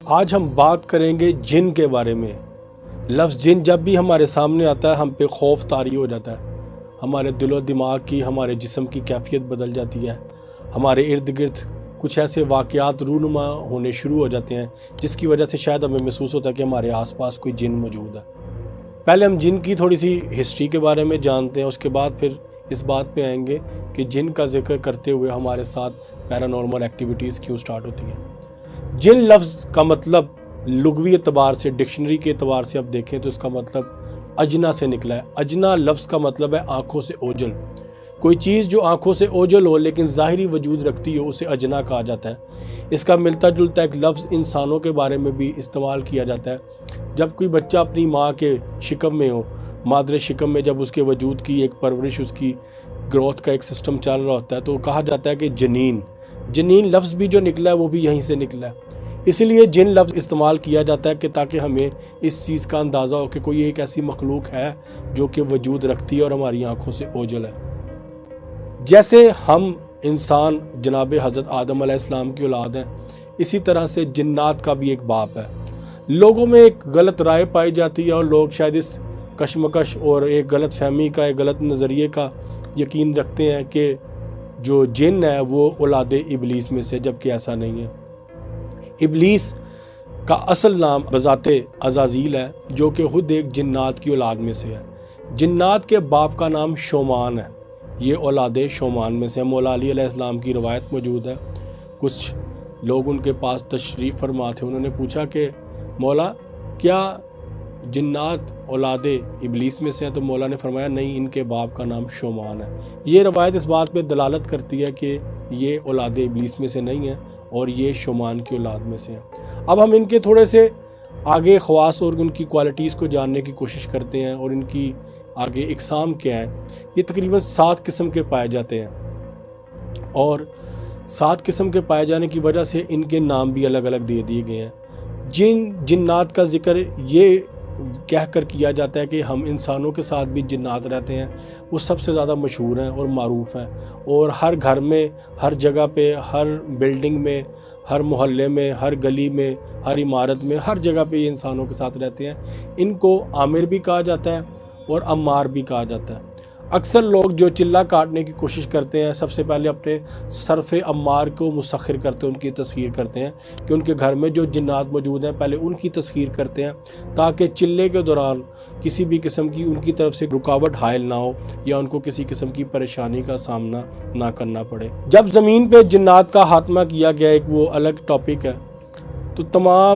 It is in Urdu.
آج ہم بات کریں گے جن کے بارے میں۔ لفظ جن جب بھی ہمارے سامنے آتا ہے ہم پہ خوف طاری ہو جاتا ہے، ہمارے دل و دماغ کی، ہمارے جسم کی کیفیت بدل جاتی ہے، ہمارے ارد گرد کچھ ایسے واقعات رونما ہونے شروع ہو جاتے ہیں جس کی وجہ سے شاید ہمیں محسوس ہوتا ہے کہ ہمارے آس پاس کوئی جن موجود ہے۔ پہلے ہم جن کی تھوڑی سی ہسٹری کے بارے میں جانتے ہیں، اس کے بعد پھر اس بات پہ آئیں گے کہ جن کا ذکر کرتے ہوئے ہمارے ساتھ پیرانورمل ایکٹیویٹیز کیوں سٹارٹ ہوتی ہیں۔ جن لفظ کا مطلب لغوی اعتبار سے، ڈکشنری کے اعتبار سے اب دیکھیں تو اس کا مطلب اجنا سے نکلا ہے۔ اجنا لفظ کا مطلب ہے آنکھوں سے اوجھل۔ کوئی چیز جو آنکھوں سے اوجھل ہو لیکن ظاہری وجود رکھتی ہو اسے اجنا کہا جاتا ہے۔ اس کا ملتا جلتا ایک لفظ انسانوں کے بارے میں بھی استعمال کیا جاتا ہے۔ جب کوئی بچہ اپنی ماں کے شکم میں ہو، مادر شکم میں جب اس کے وجود کی ایک پرورش، اس کی گروتھ کا ایک سسٹم چل رہا ہوتا ہے تو کہا جاتا ہے کہ جنین۔ جنین لفظ بھی جو نکلا ہے وہ بھی یہیں سے نکلا ہے۔ اسی لیے جن لفظ استعمال کیا جاتا ہے کہ تاکہ ہمیں اس چیز کا اندازہ ہو کہ کوئی ایک ایسی مخلوق ہے جو کہ وجود رکھتی ہے اور ہماری آنکھوں سے اوجھل ہے۔ جیسے ہم انسان جناب حضرت آدم علیہ السلام کی اولاد ہیں، اسی طرح سے جنات کا بھی ایک باپ ہے۔ لوگوں میں ایک غلط رائے پائی جاتی ہے اور لوگ شاید اس کشمکش اور ایک غلط فہمی کا، ایک غلط نظریے کا یقین رکھتے ہیں کہ جو جن ہے وہ اولاد ابلیس میں سے، جبکہ ایسا نہیں ہے۔ ابلیس کا اصل نام بذات عزازیل ہے جو کہ خود ایک جنات کی اولاد میں سے ہے۔ جنات کے باپ کا نام شومان ہے، یہ اولاد شومان میں سے ہے۔ مولا علی علیہ السلام کی روایت موجود ہے، کچھ لوگ ان کے پاس تشریف فرما تھے، انہوں نے پوچھا کہ مولا کیا جنات اولاد ابلیس میں سے ہیں؟ تو مولا نے فرمایا نہیں، ان کے باپ کا نام شومان ہے۔ یہ روایت اس بات پہ دلالت کرتی ہے کہ یہ اولاد ابلیس میں سے نہیں ہے اور یہ شومان کی اولاد میں سے ہیں۔ اب ہم ان کے تھوڑے سے آگے خواص اور ان کی کوالٹیز کو جاننے کی کوشش کرتے ہیں اور ان کی آگے اقسام کیا ہے۔ یہ تقریباً 7 قسم کے پائے جاتے ہیں اور 7 قسم کے پائے جانے کی وجہ سے ان کے نام بھی الگ الگ دے دیے گئے ہیں۔ جنات کا ذکر یہ کہہ کر کیا جاتا ہے کہ ہم انسانوں کے ساتھ بھی جنات رہتے ہیں، وہ سب سے زیادہ مشہور ہیں اور معروف ہیں، اور ہر گھر میں، ہر جگہ پہ، ہر بلڈنگ میں، ہر محلے میں، ہر گلی میں، ہر عمارت میں، ہر جگہ پہ یہ انسانوں کے ساتھ رہتے ہیں۔ ان کو عامر بھی کہا جاتا ہے اور عمار بھی کہا جاتا ہے۔ اکثر لوگ جو چلہ کاٹنے کی کوشش کرتے ہیں سب سے پہلے اپنے صرف عمار کو مسخر کرتے ہیں، ان کی تسخیر کرتے ہیں کہ ان کے گھر میں جو جنات موجود ہیں پہلے ان کی تسخیر کرتے ہیں تاکہ چلے کے دوران کسی بھی قسم کی ان کی طرف سے رکاوٹ حائل نہ ہو یا ان کو کسی قسم کی پریشانی کا سامنا نہ کرنا پڑے۔ جب زمین پہ جنات کا خاتمہ کیا گیا، ایک وہ الگ ٹاپک ہے، تو تمام